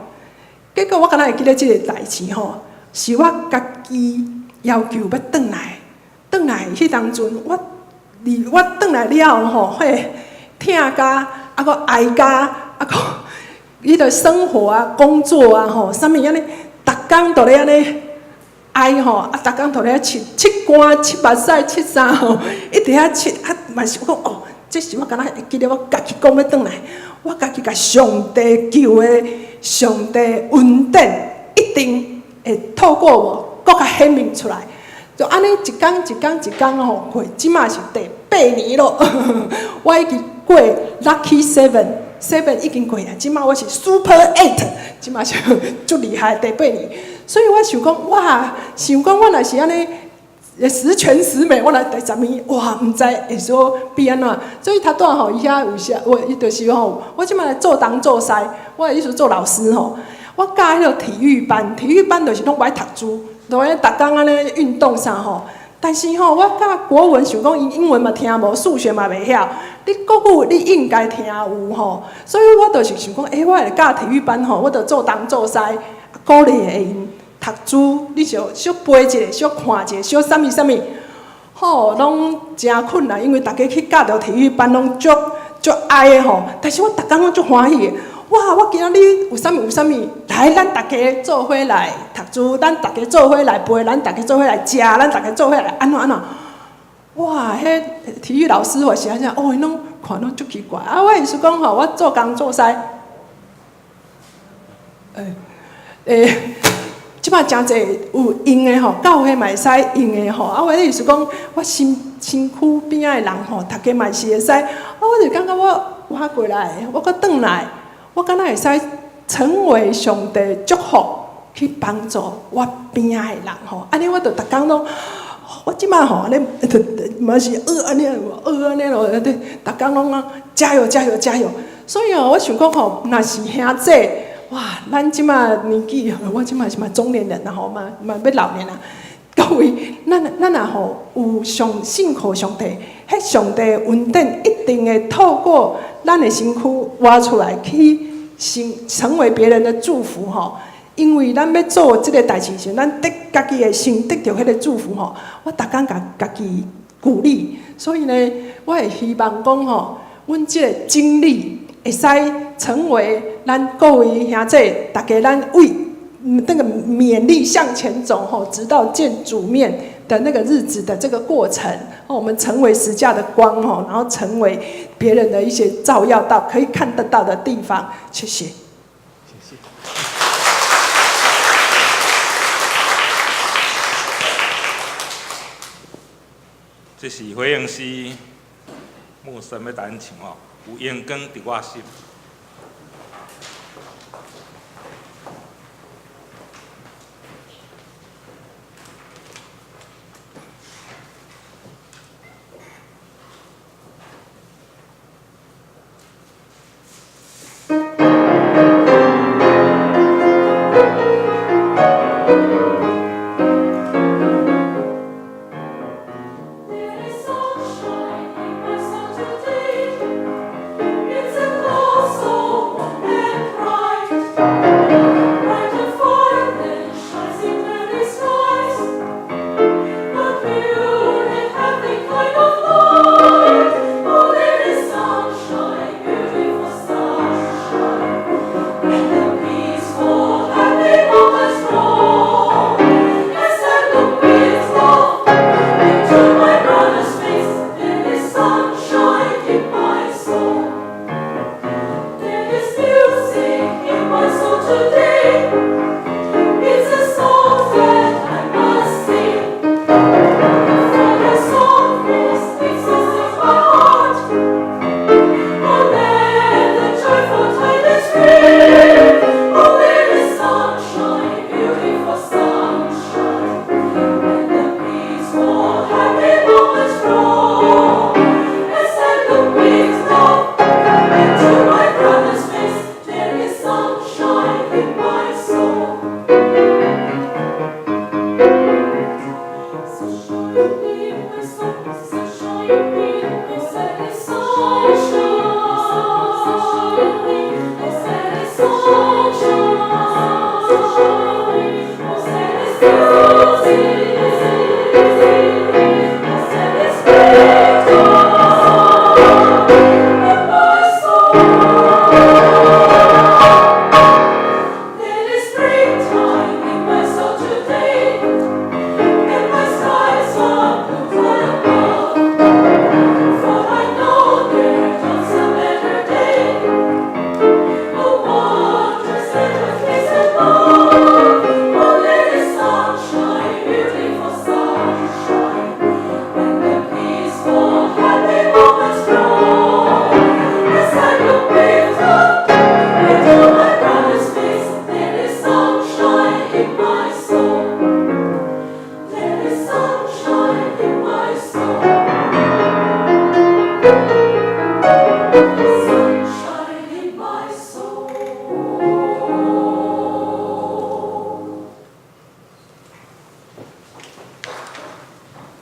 C: 结果我敢若会记咧即个代志吼，是我家己要求要转来迄当阵我转来了后吼，迄疼甲搁哀甲搁迄个生活啊、工作啊吼，啥物安尼，逐工都咧安尼哀吼，逐工都咧切肝、切目屎、切啥吼，一直遐切，嘛是讲哦，这是我敢若会记得我家己讲要转来，我家己甲上帝求的，上帝恩典一定会透过我搁较显明出来。就安尼一工吼过，即马是第8年咯。我已经过 Lucky 7已经过啦，即马我是 Super 8，即马是足厉害第8年。所以我想讲，哇，想讲我若是安尼十全十美，我来第10年，哇，毋知会说变安怎。所以他带吼伊遐有些，伊就是吼，我即马来做东做西，我的意思做老师吼，我教迄个体育班就是拢爱读书。就安尼，逐工安尼运动啥吼，但是吼，我教国文想讲英文嘛听无，数学嘛袂晓，你国语你应该听有吼，所以我就是想讲，我来教体育班吼，我就做东做西，鼓励会因读书，你小背一下，小看一下，小啥物，吼，拢真困难，因为大家去教着体育班拢足爱的吼。但是我逐工拢足欢喜的。哇！我今仔日有啥物，来，咱大家做伙来读书，咱大家做伙来背，咱大家做伙来食，咱大家做伙来安怎。哇！迄体育老师或是安怎，哦，因拢看拢足奇怪。啊，我意思讲吼，我做工做西，即摆真侪有用的吼，教会嘛会使用的吼。啊，我意思讲，我身躯边仔的人吼，大家嘛是会使。啊，我就感觉我过来，我搁转来。我敢若会使成为上帝祝福，去帮助我边仔的人吼。安尼我就逐工拢，我即摆吼安尼，嘛是安尼咯，逐工拢加油。所以哦，我想讲吼，若是兄弟，哇，咱即摆年纪，我即摆是嘛中年人啦吼，嘛要老年啦。各位，咱若吼有信靠上帝，迄上帝恩典一定会透过咱的身躯挖出来，去成为别人的祝福吼。因为咱要做即个代志时，咱家己会先得到迄个祝福吼。我逐工家己鼓励，所以呢，我会希望讲吼，阮即个经历会使成为咱各位兄弟，大家咱为。那个勉励向前走吼，直到见主面的那个日子的这个过程，我们成为十架的光吼，然后成为别人的一些照耀到可以看得到的地方。谢谢。谢谢。
A: 这是回应师牧师要弹唱哦，有阳光伫我心。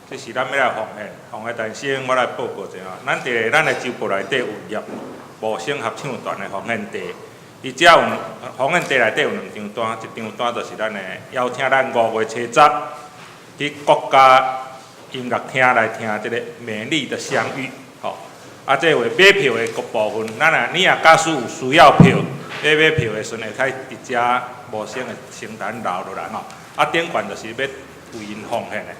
A: 这是咱要来奉献但先我来报告一下，咱的周报内底有业无声合唱团的奉献地，伊只有奉献地内底有2张单，一张单就是咱的邀请咱5月初10去国家音乐厅来听这个美丽的相遇，吼。这为买票的各部分，咱你假使有需要票，买票的时阵会使伫遮无声的圣坛留落来吼。顶悬就是要为因奉献的。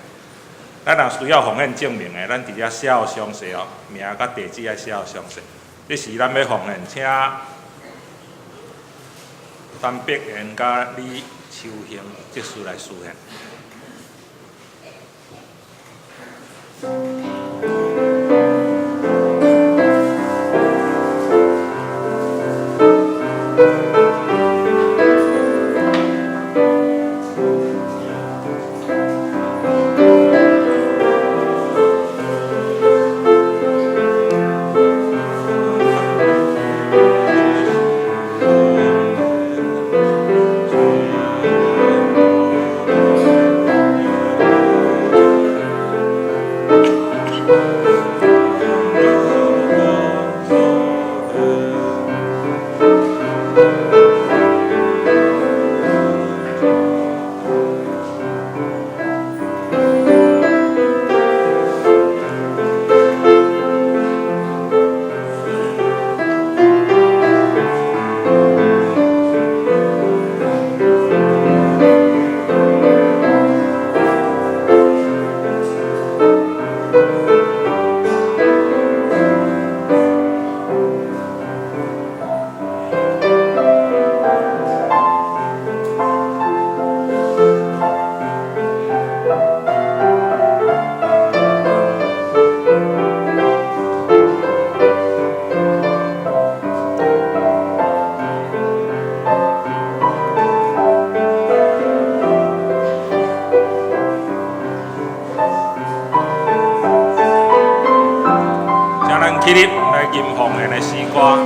A: 咱若需要奉献证明的，咱伫遮写好详细哦，名甲地址爱写好详细。这是咱要奉献，请陈碧妍甲李秋兴技师来示现。起立来吟奉献的诗歌。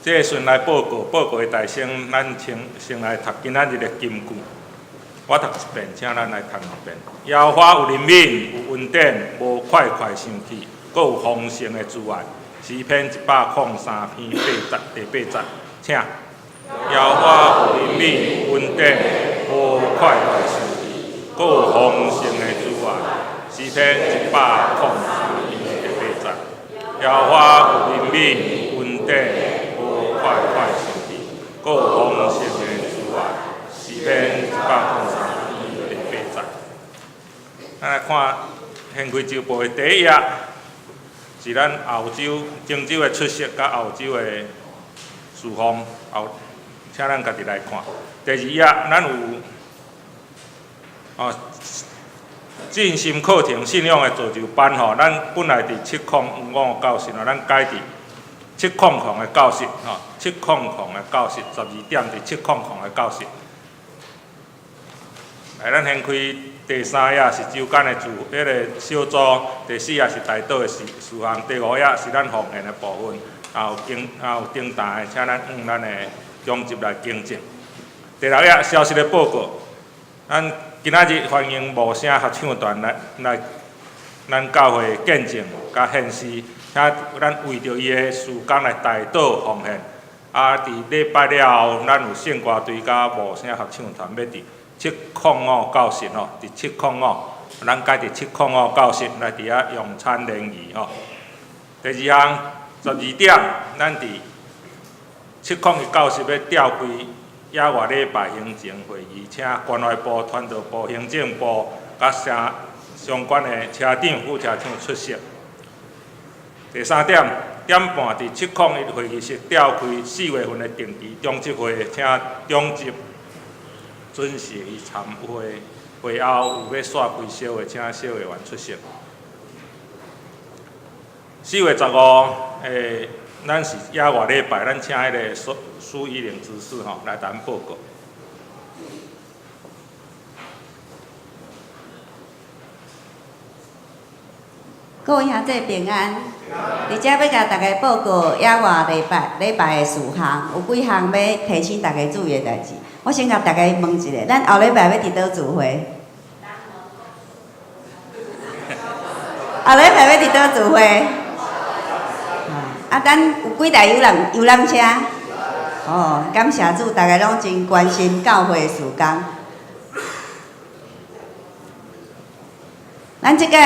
A: 这个顺来报告的大声，咱先来读今仔日的金句。我读一遍，请咱来读两遍。耶和华有怜悯，有恩典，无快快生气，阁有丰盛的慈爱。诗篇103篇第8节，请。耶和华有怜悯，有恩典，无快快生气，阁有丰盛的慈爱。诗篇103篇第8节。耶和华有怜悯，有恩典。快快生气，阁有丰盛的慈爱。诗篇103篇第8节。咱来看献开周报的第一页，是咱澳洲、漳州的出色，甲澳洲的事况。请咱家己来看。第2页，咱有进心课程信仰的造就班吼，咱本来伫7:05教室吼，咱改伫7:00的教室吼，7:00的教室，12点伫7:00的教室。来，咱先开第3页是周间的迄个小组，第4页是大岛的事项，第5页是咱奉献的部分，有订单的，请咱用咱的종集来更正。第6页消息的报告，咱今仔日欢迎无声合唱团来咱教会见证甲献诗。请咱为着伊的事工来大岛奉献。伫礼拜了后，咱有圣歌队甲无声合唱团要伫7:05教室吼，伫7:05，咱改伫7:05教室来伫遐用餐联谊吼。第2项，12点，咱伫7:02教室要召开野外礼拜行政会议，请关怀部、传道部、行政部甲相关的车长、副车长出席。第3点，点半伫701会议室召开4月份的定期中执会，请中执准时参会。会后有要煞开小的，请小会员出席。4月15，咱是野外礼拜，咱请迄个苏依玲执事来谈报告。
E: 各位兄弟平安，伫遮要甲大家报告野外礼拜的事项，有几项要提醒大家注意的代志。我先甲大家问一下，咱后礼拜要伫倒聚会？后礼拜要伫倒聚会？咱有几台游览车？哦，感谢主，大家拢真关心教会的事工。咱即个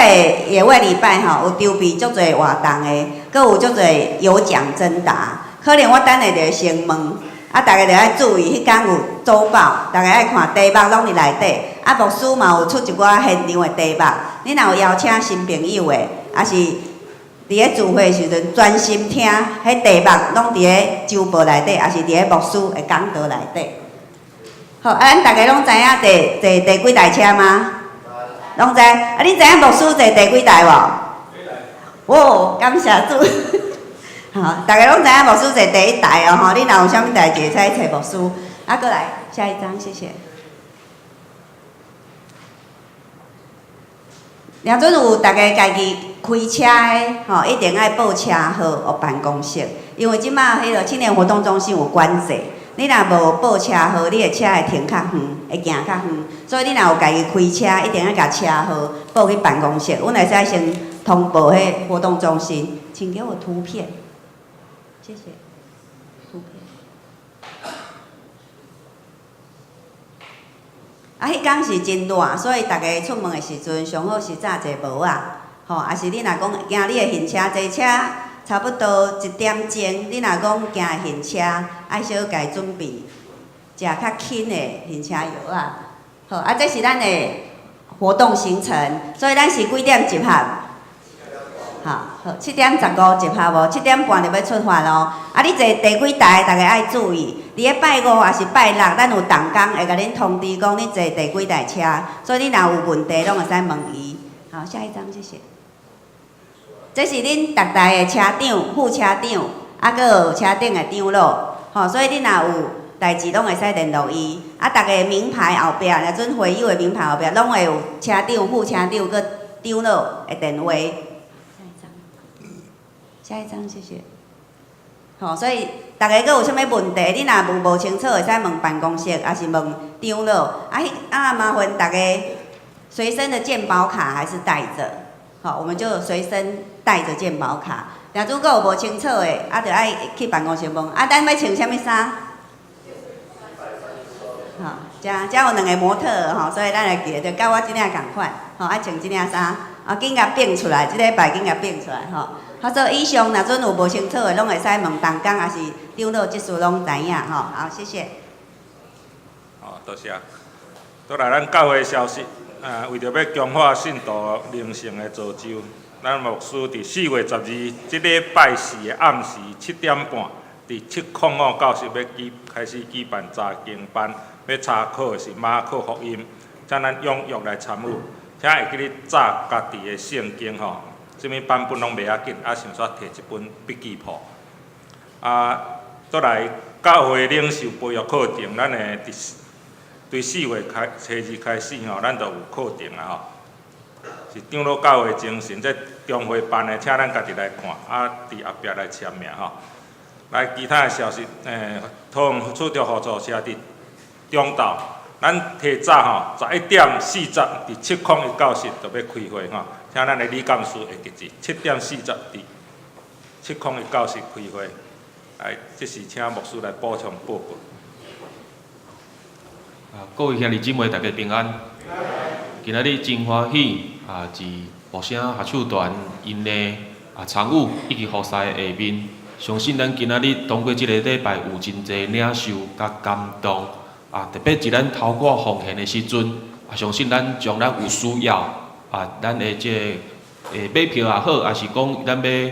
E: 野外礼拜有筹备足侪活动的，阁有足侪有奖征答。可能我等下就先问，大家就要注意，迄天有周报，大家爱看题目拢伫内底。牧师嘛有出一寡现场的题目，你若有邀请新朋友的，也是伫咧聚会的时阵专心听，迄题目拢伫咧周报内底，也是伫咧牧师的讲道内底。好，咱大家拢知影第几台车吗？拢知，你知影牧师坐第几台无？哦，感谢主。好，大家拢知影牧师坐第1台哦，你若有啥物代志，使找牧师。过来，下一张，谢谢。若准有大家家己开车的，一定爱报车号予办公室，因为即马迄个青年活动中心有管制。你若无报车号，你的车会停较远，会行较远。所以你若有家己开车，一定要甲车号报去办公室。阮会使先通报迄活动中心，请给我图片，谢谢。图片。迄天是真热，所以大家出门的时阵，上好是早坐帽啊，也是你若讲惊你的行车坐车。差不多1点钟，你若讲行行车，爱小家准备食较轻的行车药啊。好，这是咱的活动行程，所以咱是几点集合？好，7点15集合无？7点半就要出发咯。你坐第几台，大家爱注意。伫咧拜5还是拜6，咱有同工会甲恁通知讲你坐第几台车，所以你若有问题，拢会使问伊。好，下一张，谢谢。这是恁逐台的车长、副车长，阁有车顶的长老，所以你若有代志，拢会使联络伊。大家的名牌后壁，若准会友的名牌后壁，拢会有车长、副车长阁长老的电话。下一张，谢谢。所以大家阁有啥物问题，你若无清楚，会使问办公室，也是问长老。麻烦大家随身的健保卡还是带着。我们就随身带着健保卡。若如果有无清楚的，就爱去办公室问。咱要穿啥物衫？遮有2个模特所以咱会记得，甲我即领共款。爱穿即领衫，紧甲变出来，即礼拜紧甲变出来所以以上若准有无清楚的，拢会使问同工，也是长老即事拢知影好，谢谢。
A: 好，多谢。倒来咱教会消息。为着要强化信徒灵性的造就，咱牧师伫4月12即礼拜4的暗时7点半，伫705教室开始举办查经班，要查考的是马可福音，请咱踊跃来参与，请会记咧查家己的圣经什物版本拢袂要紧，想煞摕一本笔记簿。倒来教会领袖培育课程，咱的对4月初2开始咱就有课程啊是长老教会精神，这中会办的，请咱家己来看，伫后壁来签名来，其他的消息，桃园出着合作社伫中昼，咱提早11点40伫701教室就要开会请咱的李干事会记住，7点40伫701教室开会。来，这是请牧师来补充报告。
F: 各位兄弟姊妹，大家平安。今仔日真欢喜是木声合唱团因的参与以及服侍的下面，相信咱今仔日通过这个礼拜有真侪领受甲感动特别是咱透过奉献的时阵相信咱将咱有需要咱的这买票也好，也是讲咱要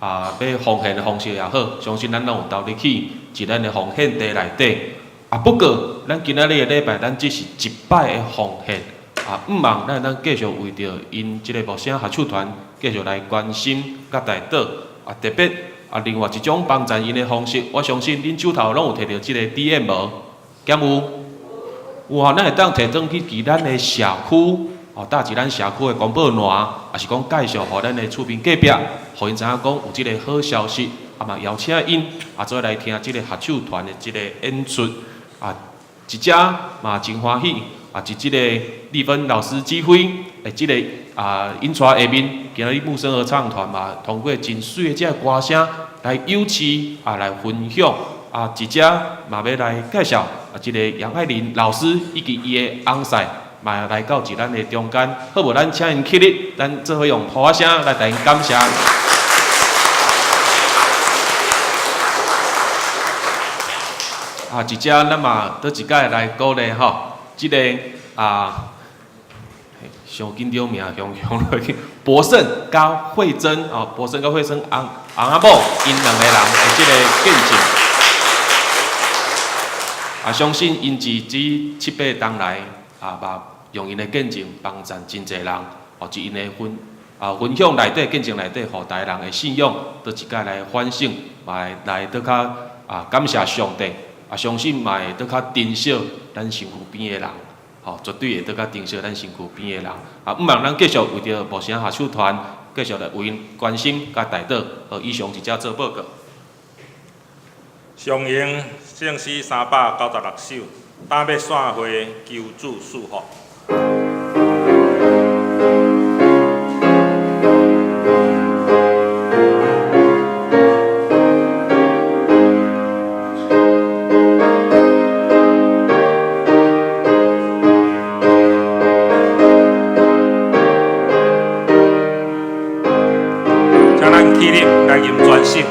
F: 要奉献的方式也好，相信咱拢有投入去，伫咱的奉献地内底。不过，咱今仔日的礼拜，咱只是一摆的奉献，毋茫咱继续为着因即个木声合唱团继续来关心甲带导。特别另外一种帮助因的方式，我相信恁手头拢有摕到即个 DM 无？减有？有咱会当摕转去伫咱的社区，搭伫咱社区的公报栏，也是讲介绍互咱的厝边隔壁，互因知影讲有即个好消息，嘛邀请因做来听即个合唱团的即个演出，一只嘛真欢喜，是即个丽芬老师指挥的即个演出下面，今仔日木声合唱团嘛，通过真水的即个歌声来友趣来分享，一只嘛要来介绍即个杨爱玲老师以及伊的翁婿。嘛来到伫咱的中间，好无？咱请因起立，咱做伙用普仔声来甲因感谢。一只咱嘛倒一届来鼓励吼，即个上紧张名雄落去，博胜甲慧珍博胜甲慧珍翁仔某因两个人的即个见证，相信因是这7、8当来嘛。用因的见证帮助真侪人，是因的分享内底见证内底，互大家人的信仰，倒一届来反省，嘛来倒较感谢上帝，相信嘛会倒较珍惜咱身躯边的人，绝对会倒较珍惜咱身躯边的人。毋茫咱继续为着木声合唱团，继续来为因关心甲带导，以上一只做报告。
A: 上营圣诗396首，打要散会求主赐福。请咱起立来吟全诗。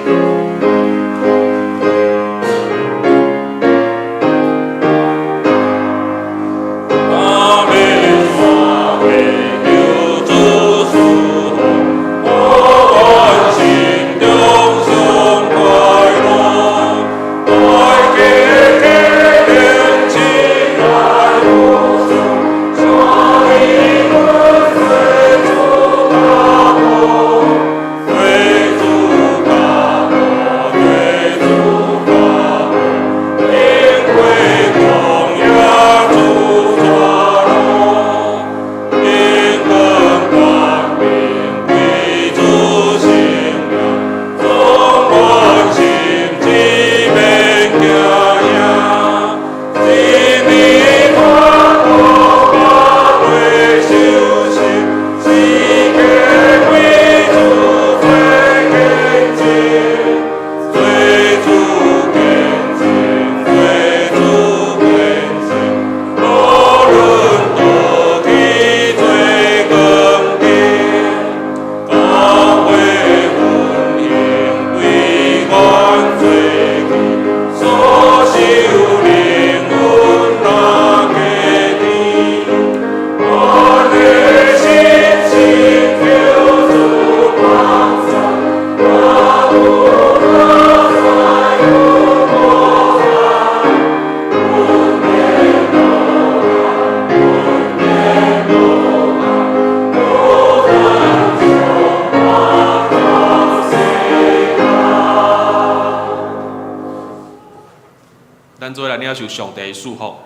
A: 咱做来领受上帝的祝福。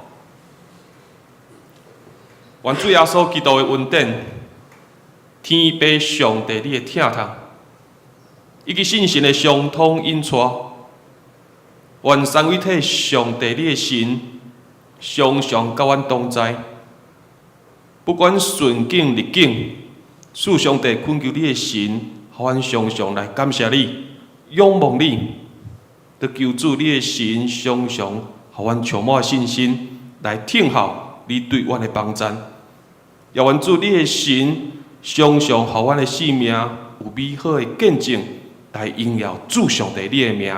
A: 愿主耶稣基督的恩典、天父上帝你的疼痛，以及信神的相通引带，愿三位体上帝你的神常常甲阮同在，不管顺境逆境，赐上帝恳求你的神，互阮常常来感谢你、仰望你。得求主你的神常常互阮充满信心，来听候你对阮的帮助。也愿主你的神常常互阮的性命有美好的见证，来荣耀主上帝你的名。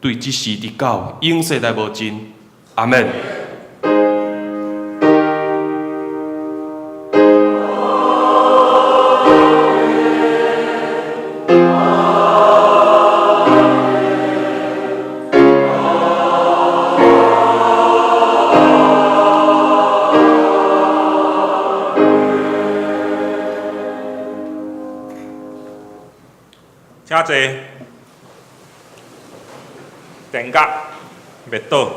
A: 对这事的到永世来无尽。阿门。请坐，电角灭倒。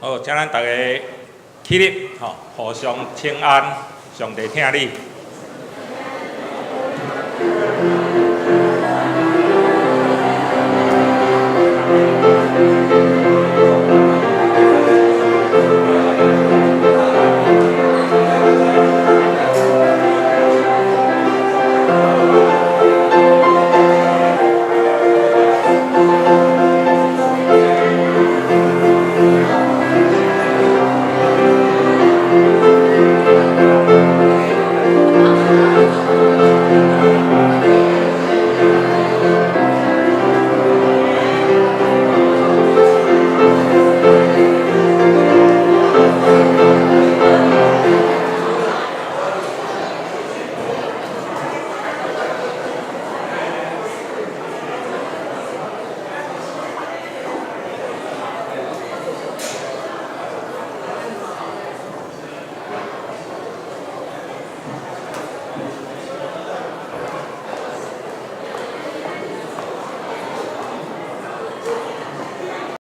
A: 好，请咱大家起立，吼，互相请安，上帝听你。